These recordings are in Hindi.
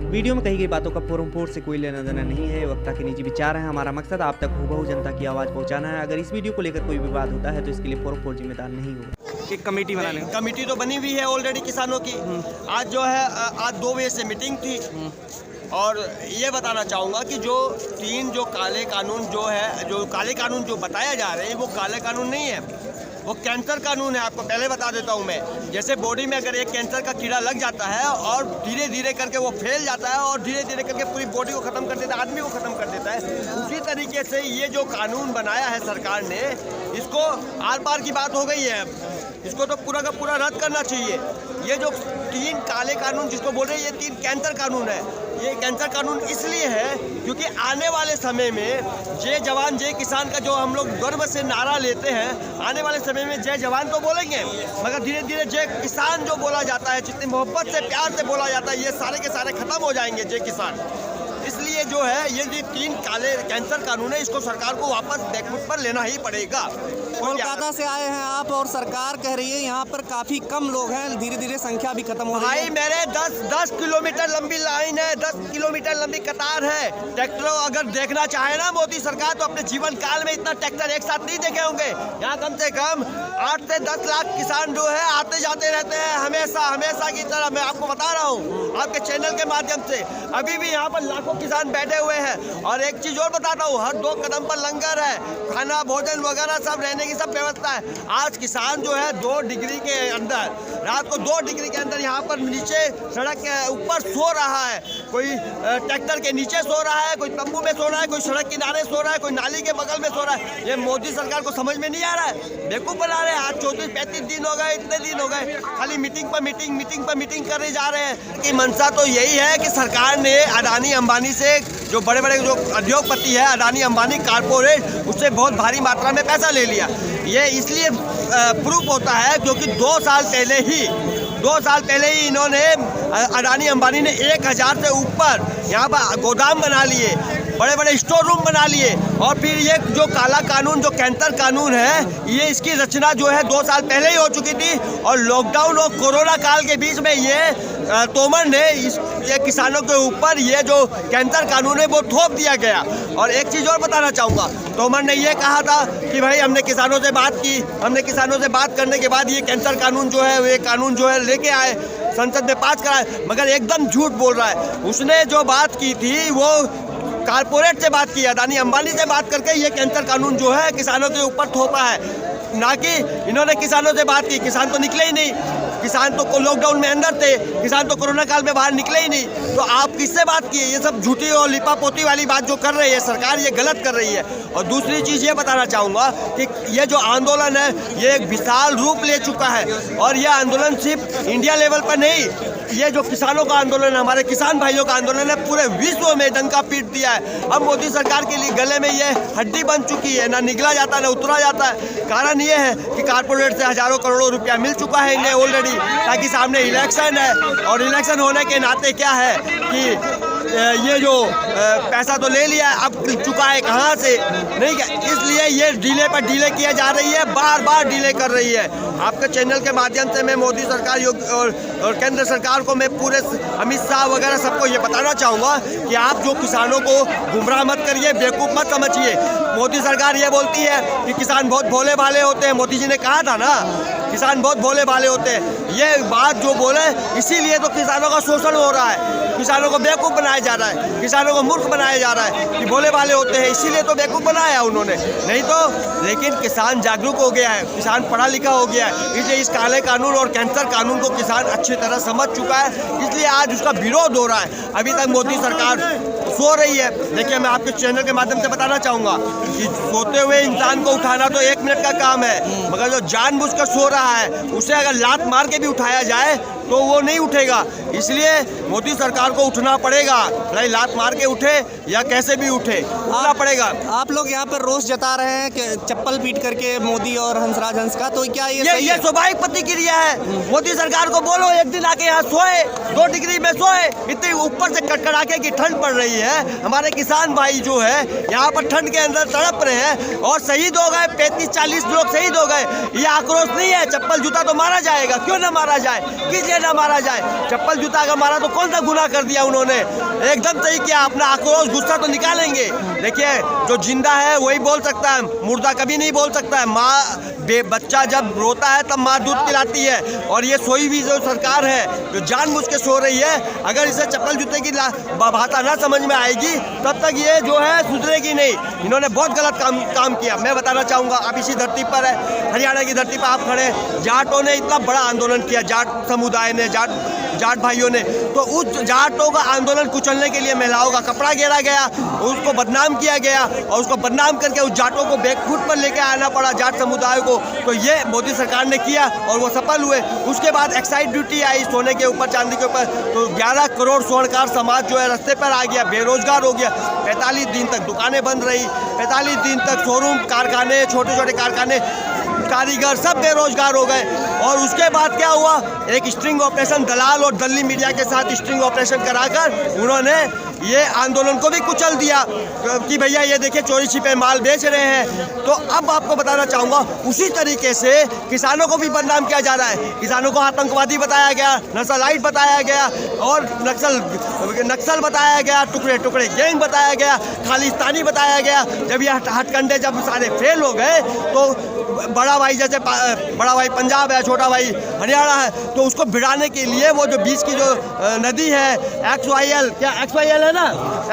वीडियो में कही गई बातों का फोर से कोई लेना देना नहीं है, वक्ता के निजी विचार हैं। हमारा मकसद आप तक हूबहू जनता की आवाज़ पहुंचाना है। अगर इस वीडियो को लेकर कोई विवाद होता है तो इसके लिए फोर जिम्मेदार नहीं होगा। एक कमेटी बनाने कमेटी तो बनी हुई है ऑलरेडी किसानों की। आज जो है आज 2 बजे से मीटिंग थी और ये बताना चाहूँगा कि जो 3 जो काले कानून जो है, जो काले कानून जो बताया जा रहे हैं वो काले कानून नहीं है, वो कैंसर कानून है। आपको पहले बता देता हूँ मैं, जैसे बॉडी में अगर एक कैंसर का कीड़ा लग जाता है और धीरे धीरे करके वो फैल जाता है और धीरे धीरे करके पूरी बॉडी को ख़त्म कर देता है, आदमी को ख़त्म कर देता है, उसी तरीके से ये जो कानून बनाया है सरकार ने, इसको आर पार की बात हो गई है, इसको तो पूरा का पूरा रद्द करना चाहिए। ये जो 3 काले कानून जिसको बोल रहे हैं, ये 3 कैंसर कानून है। ये कैंसर कानून इसलिए है क्योंकि आने वाले समय में जय जवान जय किसान का जो हम लोग गर्व से नारा लेते हैं, आने वाले समय में जय जवान तो बोलेंगे मगर धीरे धीरे जय किसान जो बोला जाता है, जितनी मोहब्बत से प्यार से बोला जाता है, ये सारे के सारे खत्म हो जाएंगे जय किसान। इसलिए जो है ये जो 3 काले कैंसर कानून है, इसको सरकार को वापस बैकफुट पर लेना ही पड़ेगा। कोलकाता से आए हैं आप और सरकार कह रही है यहाँ पर काफी कम लोग हैं, धीरे धीरे संख्या भी खत्म हो रही है। भाई मेरे 10 किलोमीटर लंबी लाइन है, 10 किलोमीटर लंबी कतार है। ट्रैक्टर अगर देखना चाहे ना मोदी सरकार तो अपने जीवन काल में इतना ट्रैक्टर एक साथ नहीं देखे होंगे। यहाँ कम से कम 8 से 10 लाख किसान जो है आते जाते रहते हैं हमेशा की तरह। मैं आपको बता रहा हूँ आपके चैनल के माध्यम से, अभी भी यहाँ पर लाखों किसान बैठे हुए हैं। और एक चीज और बताता हूँ, हर 2 कदम पर लंगर है, खाना भोजन वगैरह सब, रहने की सब व्यवस्था है। आज किसान जो है 2 डिग्री के अंदर, रात को 2 डिग्री के अंदर यहाँ पर नीचे सड़क के ऊपर सो रहा है। कोई ट्रैक्टर के नीचे सो रहा है, कोई तंबू में सो रहा है, कोई सड़क किनारे सो रहा है, कोई नाली के बगल में सो रहा है। ये मोदी सरकार को समझ में नहीं आ रहा है, बेवकूफ बना रहे हैं। आज 34-35 दिन हो गए, इतने दिन हो गए, खाली मीटिंग पर मीटिंग करने जा रहे हैं। कि मंशा तो यही है कि सरकार ने अडानी अंबानी से, जो बड़े बड़े जो उद्योगपति है, अडानी अंबानी कारपोरेट, उससे बहुत भारी मात्रा में पैसा ले लिया। ये इसलिए प्रूफ होता है क्योंकि 2 साल पहले ही इन्होंने, अडानी अंबानी ने 1000 से ऊपर यहाँ पर गोदाम बना लिए, बड़े बड़े स्टोर रूम बना लिए। और फिर ये जो काला कानून, जो कैंसर कानून है, ये इसकी रचना जो है 2 साल पहले ही हो चुकी थी। और लॉकडाउन और कोरोना काल के बीच में ये तोमर ने ये किसानों के ऊपर ये जो कैंसर कानून है वो थोप दिया गया। और एक चीज़ और बताना चाहूँगा, तोमर ने ये कहा था कि भाई हमने किसानों से बात की, हमने किसानों से बात करने के बाद ये कैंसर कानून जो है, ये कानून जो है लेके आए, संसद में पास कराए, मगर एकदम झूठ बोल रहा है। उसने जो बात की थी वो कारपोरेट से बात की, अडानी अंबानी से बात करके ये कैंसर कानून जो है किसानों के ऊपर थोपा है, ना कि इन्होंने किसानों से बात की। किसान तो निकले ही नहीं, किसान तो लॉकडाउन में अंदर थे, किसान तो कोरोना काल में बाहर निकले ही नहीं। तो आप किससे बात किए? ये सब झूठी और लिपापोती वाली बात जो कर रही है सरकार, ये गलत कर रही है। और दूसरी चीज़ ये बताना चाहूँगा कि ये जो आंदोलन है ये एक विशाल रूप ले चुका है। और ये आंदोलन सिर्फ इंडिया लेवल पर नहीं, ये जो किसानों का आंदोलन है, हमारे किसान भाइयों का आंदोलन है, पूरे विश्व में डंका पीट दिया है। अब मोदी सरकार के लिए गले में ये हड्डी बन चुकी है, ना निकला जाता है ना उतरा जाता है। कारण ये है कि कारपोरेट से हजारों करोड़ों रुपया मिल चुका है इन्हें ऑलरेडी, ताकि सामने इलेक्शन है और इलेक्शन होने के नाते क्या है कि ये जो पैसा तो ले लिया है, अब चुका है कहाँ से नहीं, इसलिए ये डिले पर डिले किया जा रही है, बार डिले कर रही है। आपके चैनल के माध्यम से मैं मोदी सरकार और केंद्र सरकार को, मैं पूरे अमित शाह वगैरह सबको ये बताना चाहूँगा कि आप जो किसानों को गुमराह मत करिए, बेवकूफ़ मत समझिए। मोदी सरकार ये बोलती है कि किसान बहुत भोले भाले होते हैं, मोदी जी ने कहा था ना, किसान बहुत भोले भाले होते हैं। ये बात जो बोले, इसीलिए तो किसानों का शोषण हो रहा है, किसानों को बेवकूफ़ बनाया जा रहा है, किसानों को मूर्ख बनाया जा रहा है कि भोले भाले होते हैं, इसीलिए तो बेवकूफ़ बनाया उन्होंने, नहीं तो। लेकिन किसान जागरूक हो गया है, किसान पढ़ा लिखा हो गया है, इसलिए इस काले कानून और कैंसर कानून को किसान अच्छी तरह समझ चुका है, इसलिए आज उसका विरोध हो रहा है। अभी तक मोदी सरकार सो रही है। देखिए, मैं आपके चैनल के माध्यम से बताना चाहूँगा कि सोते हुए इंसान को उठाना तो 1 मिनट का काम है, मगर जो जानबूझकर सो रहा है उसे अगर लात मार के भी उठाया जाए तो वो नहीं उठेगा। इसलिए मोदी सरकार को उठना पड़ेगा, नहीं लात मार के उठे या कैसे भी उठे, उठना पड़ेगा। आप लोग यहाँ पर रोष जता रहे हैं कि चप्पल पीट करके मोदी और हंसराज हंस का, तो क्या ये स्वाभाविक प्रतिक्रिया है। मोदी सरकार को बोलो एक दिन आके यहाँ सोए, 2 डिग्री में सोए, इतनी ऊपर से कड़कड़ाके की ठंड पड़ रही है। हमारे किसान भाई जो है यहाँ पर ठंड के अंदर तड़प रहे हैं और शहीद हो गए, 35-40 लोग शहीद हो गए। ये आक्रोश नहीं है, चप्पल जूता तो मारा जाएगा, क्यों ना मारा जाए, कीजिए इसलिए ना मारा जाए। चप्पल जूता अगर मारा तो कौन सा गुनाह कर दिया उन्होंने? एकदम सही किया। अपना आक्रोश गुस्सा तो निकालेंगे। देखिए, जो जिंदा है वही बोल सकता है, मुर्दा कभी नहीं बोल सकता है। माँ बच्चा जब रोता है तब माँ दूध पिलाती है, और ये सोई हुई जो सरकार है जो जानबूझ के सो रही है, अगर इसे चप्पल जूते की भाषा ना समझ में आएगी तब तक ये जो है सुधरेगी नहीं। इन्होंने बहुत गलत काम किया। मैं बताना चाहूँगा, आप इसी धरती पर है, हरियाणा की धरती पर आप खड़े, जाटों ने इतना बड़ा आंदोलन किया, जाट समुदाय ने, जाट भाइयों ने, तो उस जाटों का आंदोलन कुचलने के लिए महिलाओं का कपड़ा घेरा गया, उसको बदनाम किया गया, और उसको बदनाम करके उस जाटों को बैकफुट पर लेके आना पड़ा, जाट समुदाय को। तो ये मोदी सरकार ने किया और वो सफल हुए। उसके बाद एक्साइज ड्यूटी आई सोने के ऊपर, चांदी के ऊपर, तो 11 करोड़ स्वर्णकार समाज जो है रास्ते पर आ गया, बेरोजगार हो गया। 45 दिन तक दुकानें बंद रही, 45 दिन तक शोरूम, कारखाने, छोटे छोटे कारखाने, कारीगर सब बेरोजगार हो गए। और उसके बाद क्या हुआ? एक स्ट्रिंग ऑपरेशन दलाल और दल्ली मीडिया के साथ स्ट्रिंग ऑपरेशन कराकर उन्होंने ये आंदोलन को भी कुचल दिया कि भैया ये देखिए चोरी छिपे माल बेच रहे हैं। तो अब आपको बताना चाहूँगा, उसी तरीके से किसानों को भी बदनाम किया जा रहा है। किसानों को आतंकवादी बताया गया, नक्सलाइट बताया गया, और नक्सल बताया गया, टुकड़े टुकड़े गैंग बताया गया, खालिस्तानी बताया गया। जब ये हथकंडे जब सारे फेल हो गए तो बड़ा भाई, जैसे बड़ा भाई पंजाब है, छोटा भाई हरियाणा है, तो उसको भिड़ाने के लिए वो जो बीच की जो नदी है XYL, क्या XYL है ना,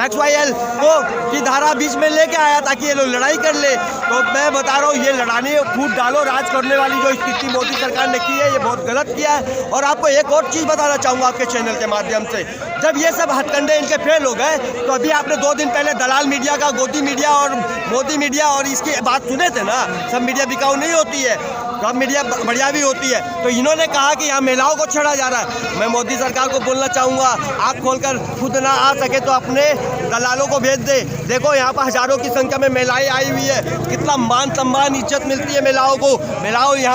XYL को की धारा बीच में लेके आया ताकि ये लोग लड़ाई कर ले। तो मैं बता रहा हूँ, ये लड़ाने फूट डालो राज करने वाली जो स्थिति मोदी सरकार ने की है, ये बहुत गलत किया है। और आपको एक और चीज़ बताना चाहूँगा आपके चैनल के माध्यम से, जब ये सब हथकंडे इनके फेल हो गए तो अभी आपने 2 दिन पहले दलाल मीडिया का, गोदी मीडिया और मोदी मीडिया और इसकी बात सुने थे ना। सब मीडिया बिकाऊ नहीं होती है, सब मीडिया बढ़िया भी होती है। तो इन्होंने कहा कि यहाँ महिलाओं को छेड़ा जा रहा है। मैं मोदी सरकार को बोलना चाहूँगा, आँख खोलकर खुद ना आ सके तो अपने दलालों को भेज दे। देखो यहाँ पर हजारों की संख्या में महिलाएं आई हुई है, कितना मान सम्मान इज्जत मिलती है महिलाओं को।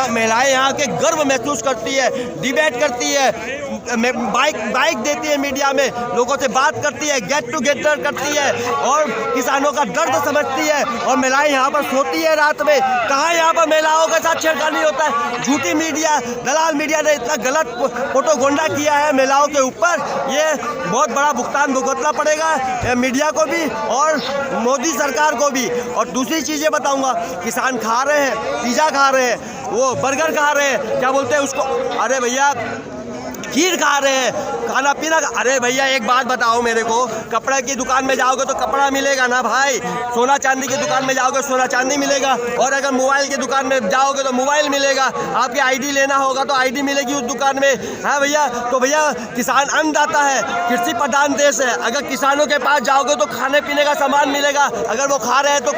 महिलाएं यहाँ के गर्व महसूस करती है, डिबेट करती है, बाइक देती है मीडिया में, लोगों से बात करती है, गेट टुगेदर करती है, और किसानों का दर्द समझती है। और महिलाएं यहाँ पर सोती है रात में। कहाँ यहाँ पर महिलाओं के साथ छेड़खानी होता है? झूठी मीडिया, दलाल मीडिया ने इतना गलत प्रोपेगेंडा किया है महिलाओं के ऊपर, ये बहुत बड़ा भुगतान भुगतना पड़ेगा मीडिया को भी और मोदी सरकार को भी। और दूसरी चीज़ें बताऊंगा, किसान खा रहे हैं, पिज़्ज़ा खा रहे हैं, वो बर्गर खा रहे हैं, क्या बोलते हैं उसको, अरे भैया खीर खा रहे हैं, खाना पीना। अरे भैया एक बात बताओ मेरे को, कपड़े की दुकान में जाओगे तो कपड़ा मिलेगा ना भाई, सोना चांदी की दुकान में जाओगे सोना चांदी मिलेगा, और अगर मोबाइल की दुकान में जाओगे तो मोबाइल मिलेगा। आपकी आईडी लेना होगा तो आईडी मिलेगी उस दुकान में, है भैया। तो भैया किसान अन्नदाता है, कृषि प्रधान देश है। अगर किसानों के पास जाओगे तो खाने पीने का सामान मिलेगा। अगर वो खा रहे हैं तो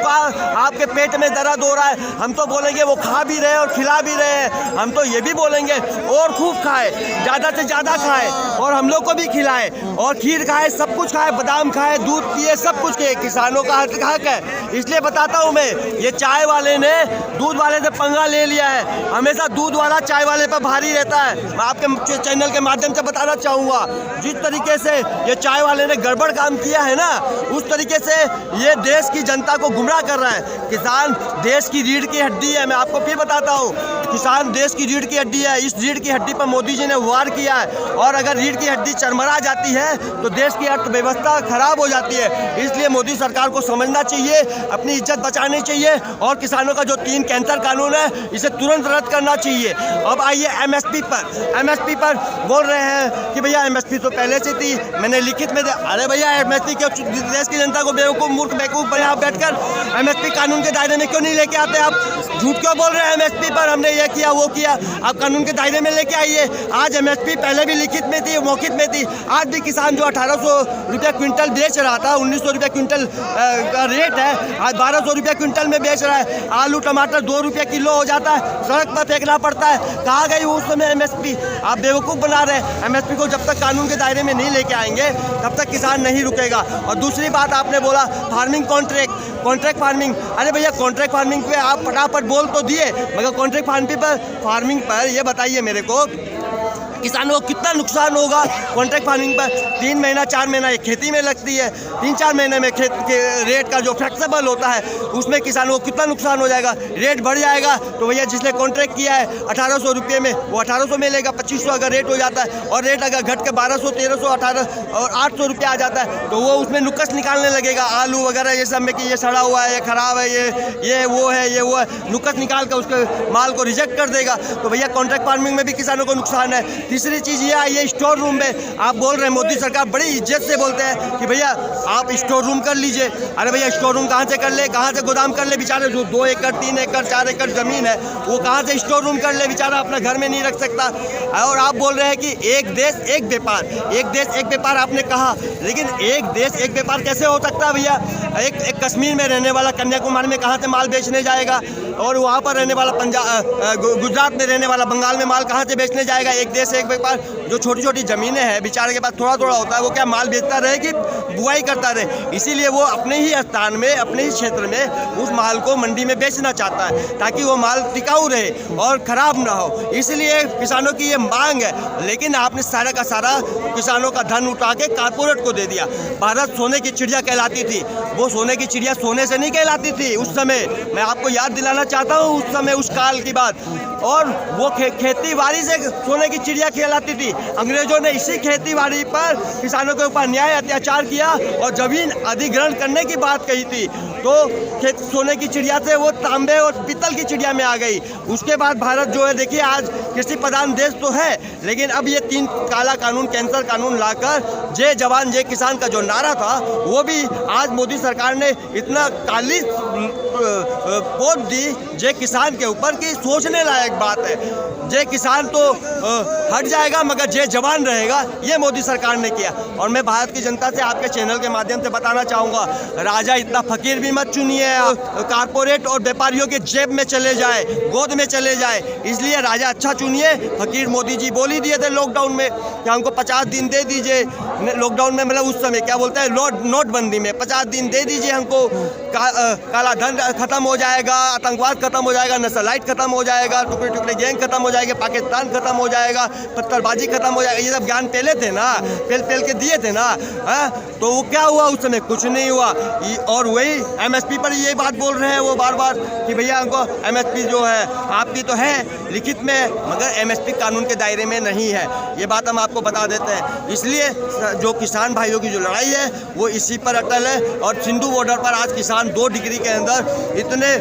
आपके पेट में दर्द हो रहा है, हम तो बोलेंगे वो खा भी रहे हैं और खिला भी रहे हैं। हम तो ये भी बोलेंगे और खूब खाए, ज़्यादा से ज़्यादा खाए, और हम लोग को भी खिलाए, और खीर खाए, सब कुछ खाए, बादाम खाए, दूध पिए, सब कुछ किए। किसानों का हक है। इसलिए बताता हूँ मैं, ये चाय वाले ने दूध वाले से पंगा ले लिया है। हमेशा दूध वाला चाय वाले पर भारी रहता है। मैं आपके चैनल के माध्यम से बताना चाहूँगा, जिस तरीके से ये चाय वाले ने गड़बड़ काम किया है ना, उस तरीके से ये देश की जनता को गुमराह कर रहा है। किसान देश की रीढ़ की हड्डी है। मैं आपको फिर बताता हूँ, किसान देश की रीढ़ की हड्डी है। इस रीढ़ की हड्डी पर मोदी जी ने वार किया है, और अगर रीढ़ की हड्डी चरमरा जाती है तो देश की अर्थव्यवस्था खराब हो जाती है। इसलिए मोदी सरकार को समझना चाहिए, अपनी इज्जत बचानी चाहिए, और किसानों का जो 3 कैंसर कानून है इसे तुरंत रद्द करना चाहिए। अब आइए एमएसपी पर बोल रहे हैं कि भैया एमएसपी तो पहले से थी, मैंने लिखित में अरे भैया एमएसपी के देश की जनता को बेवकूफ़ मूर्ख बेवकूफ़ यहाँ बैठकर एमएसपी कानून के दायरे में क्यों नहीं लेके आते? आप झूठ क्यों बोल रहे हैं एमएसपी पर हमने ये किया वो किया? आप कानून के दायरे में लेके आइए। आज एमएसपी पहले भी लिखित में थी, मौखिक में थी। आज भी किसान जो 1800 रुपये क्विंटल बेच रहा था, 1900 रुपये क्विंटल का रेट है, आज 1200 रुपये क्विंटल में बेच रहा है। आलू टमाटर 2 रुपये किलो हो जाता है, सड़क पर फेंकना पड़ता है। कहाँ गई उस समय एमएसपी? आप बेवकूफ़ बना रहे हैं। एमएसपी को जब तक कानून के दायरे में नहीं लेके आएंगे तब तक किसान नहीं रुकेगा। और दूसरी बात आपने बोला फार्मिंग कॉन्ट्रैक्ट फार्मिंग। अरे भैया कॉन्ट्रैक्ट फार्मिंग पे आप फटाफट बोल तो दिए, मगर कॉन्ट्रैक्ट फार्मिंग पर ये बताइए मेरे को किसानों को कितना नुकसान होगा। कॉन्ट्रैक्ट फार्मिंग पर 3 महीना 4 महीना ये खेती में लगती है, 3-4 महीने में खेत के रेट का जो फ्लेक्सिबल होता है उसमें किसानों को कितना नुकसान हो जाएगा। रेट बढ़ जाएगा तो भैया जिसने कॉन्ट्रैक्ट किया है 1800 रुपये में वो 1800 में लेगा, 2500 अगर रेट हो जाता है और रेट अगर घट के 1200, 1300, 1800 और 800 रुपये आ जाता है तो वो उसमें नुकस निकालने लगेगा। आलू वगैरह ये सब में कि ये सड़ा हुआ है, ये ख़राब है, ये वो है, नुकस निकाल कर उसके माल को रिजेक्ट कर देगा। तो भैया कॉन्ट्रैक्ट फार्मिंग में भी किसानों को नुकसान है। तीसरी चीज़ ये आई है स्टोर रूम में। आप बोल रहे हैं मोदी सरकार बड़ी इज्जत से बोलते हैं कि भैया आप स्टोर रूम कर लीजिए। अरे भैया स्टोर रूम कहाँ से कर ले, कहाँ से गोदाम कर ले? बेचारे जो 2 एकड़ 3 एकड़ 4 एकड़ ज़मीन है वो कहाँ से स्टोर रूम कर ले? बेचारा अपना घर में नहीं रख सकता। और आप बोल रहे हैं कि एक देश एक व्यापार, एक देश एक व्यापार आपने कहा, लेकिन एक देश एक व्यापार कैसे हो सकता है भैया? एक कश्मीर में रहने वाला कन्याकुमारी में कहाँ से माल बेचने जाएगा, और वहाँ पर रहने वाला गुजरात में रहने वाला बंगाल में माल कहाँ से बेचने जाएगा? एक देश एक व्यापार। जो छोटी छोटी ज़मीनें हैं बेचारे के पास थोड़ा थोड़ा होता है, वो क्या माल बेचता रहे कि बुआई करता रहे? इसीलिए वो अपने ही स्थान में, अपने ही क्षेत्र में उस माल को मंडी में बेचना चाहता है ताकि वो माल टिकाऊ रहे और ख़राब ना हो। इसलिए किसानों की ये मांग है, लेकिन आपने सारा का सारा किसानों का धन उठा के कारपोरेट को दे दिया। भारत सोने की चिड़िया कहलाती थी, वो सोने की चिड़िया सोने से नहीं कहलाती थी उस समय। मैं आपको याद दिलाना चाहता हूँ उस समय, उस काल की बात। और वो खेती बाड़ी से सोने की चिड़िया कहलाती थी। अंग्रेजों ने इसी खेती बाड़ी पर किसानों के ऊपर अन्याय अत्याचार किया और जमीन अधिग्रहण करने की बात कही थी, तो सोने की चिड़िया से वो तांबे और पीतल की चिड़िया में आ गई। उसके बाद भारत जो है देखिए आज कृषि प्रधान देश तो है, लेकिन अब ये 3 काला कानून, कैंसर कानून लाकर जय जवान जय किसान का जो नारा था वो भी आज मोदी सरकार ने इतना काली पोत दी जय किसान के ऊपर कि सोचने लायक बात है। जय किसान तो हट जाएगा मगर जय जवान रहेगा, ये मोदी सरकार ने किया। और मैं भारत की जनता से आपके चैनल के माध्यम से बताना चाहूँगा, राजा इतना फकीर भी मत चुनिए कारपोरेट और व्यापारियों के जेब में चले जाए, गोद में चले जाए। इसलिए राजा अच्छा चुनिए। फकीर मोदी जी बोल ही दिए थे लॉकडाउन में कि हमको 50 दिन दे दीजिए। लॉकडाउन में मतलब उस समय क्या बोलते हैं, नोटबंदी में 50 दिन दे दीजिए हमको, काला धन खत्म हो जाएगा, आतंकवाद खत्म हो जाएगा, नस्लाइट खत्म हो जाएगा, टुकड़े टुकड़े गैंग खत्म हो जाएगा, पाकिस्तान खत्म हो जाएगा, पत्थरबाजी खत्म हो जाएगा। ये सब ज्ञान पहले थे ना, पहल के दिए थे ना। तो वो क्या हुआ उस समय? कुछ नहीं हुआ। और वही MSP पर ये बात बोल रहे हैं वो बार बार कि भैया हमको MSP जो है आपकी तो है लिखित में, मगर MSP कानून के दायरे में नहीं है। ये बात हम आपको बता देते हैं। इसलिए जो किसान भाइयों की जो लड़ाई है वो इसी पर अटल है। और सिंधु बॉर्डर पर आज किसान 2 डिग्री के अंदर इतने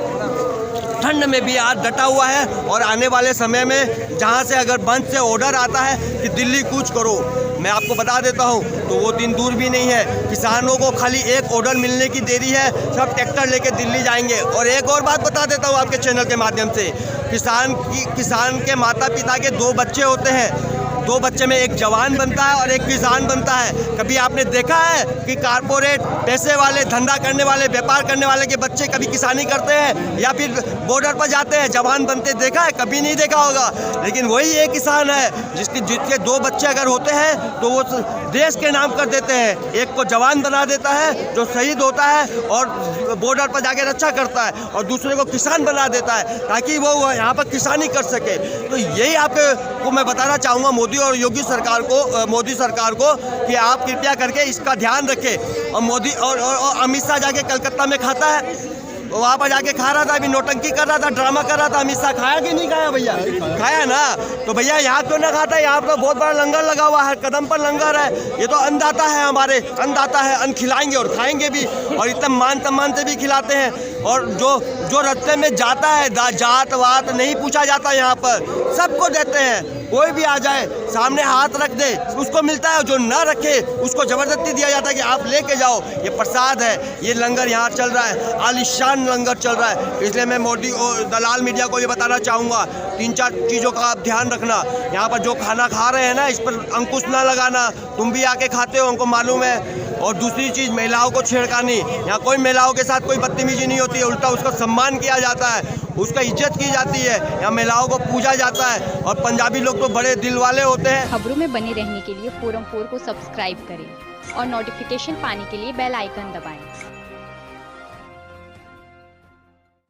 ठंड में भी आज डटा हुआ है। और आने वाले समय में जहां से अगर मंच से ऑर्डर आता है कि दिल्ली कूच करो, मैं आपको बता देता हूं तो वो दिन दूर भी नहीं है। किसानों को खाली एक ऑर्डर मिलने की देरी है, सब ट्रैक्टर लेके दिल्ली जाएंगे। और एक और बात बता देता हूं आपके चैनल के माध्यम से, किसान के माता पिता के 2 बच्चे होते हैं। 2 बच्चे में एक जवान बनता है और एक किसान बनता है। कभी आपने देखा है कि कारपोरेट पैसे वाले, धंधा करने वाले, व्यापार करने वाले के बच्चे कभी किसानी करते हैं या फिर बॉर्डर पर जाते हैं जवान बनते? देखा है? कभी नहीं देखा होगा। लेकिन वही एक किसान है जिसके 2 बच्चे अगर होते हैं तो वो देश के नाम कर देते हैं। एक को जवान बना देता है जो शहीद होता है और बॉर्डर पर जाके रक्षा करता है, और दूसरे को किसान बना देता है ताकि वो यहाँ पर किसानी कर सके। तो यही आपको मैं बताना चाहूँगा मोदी और योगी सरकार को, मोदी सरकार को, कि आप कृपया करके इसका ध्यान रखें। और मोदी और अमित शाह जाके कलकत्ता में खाता है, वहाँ पर जाके खा रहा था, अभी नौटंकी कर रहा था, ड्रामा कर रहा था। अमित शाह खाया कि नहीं खाया भैया? खाया ना। तो भैया यहाँ क्यों ना खाता है? यहाँ पर बहुत बड़ा लंगर लगा हुआ है, कदम पर लंगर है। ये तो अन्नदाता है, हमारे अन्नदाता है, अन्न खिलाएंगे और खाएंगे भी, और इतना मान सम्मान से भी खिलाते हैं। और जो रास्ते में जाता है जात वात नहीं पूछा जाता, यहाँ पर सबको देते हैं। कोई भी आ जाए सामने हाथ रख दे उसको मिलता है, जो ना रखे उसको ज़बरदस्ती दिया जाता है कि आप लेके जाओ, ये प्रसाद है। ये लंगर यहाँ चल रहा है, आलीशान लंगर चल रहा है। इसलिए मैं मोदी और दलाल मीडिया को ये बताना चाहूँगा, 3-4 चीज़ों का आप ध्यान रखना। यहाँ पर जो खाना खा रहे हैं ना, इस पर अंकुश ना लगाना। तुम भी आके खाते हो, हमको मालूम है। और दूसरी चीज़, महिलाओं को छेड़खानी। यहाँ कोई महिलाओं के साथ कोई बदतमीजी नहीं होती है, उल्टा उसका सम्मान किया जाता है, उसका इज्जत की जाती है। यहाँ महिलाओं को पूजा जाता है। और पंजाबी लोग तो बड़े दिल वाले होते हैं। खबरों में बने रहने के लिए फोरम 4 को सब्सक्राइब करें और नोटिफिकेशन पाने के लिए बेल आइकन दबाएं।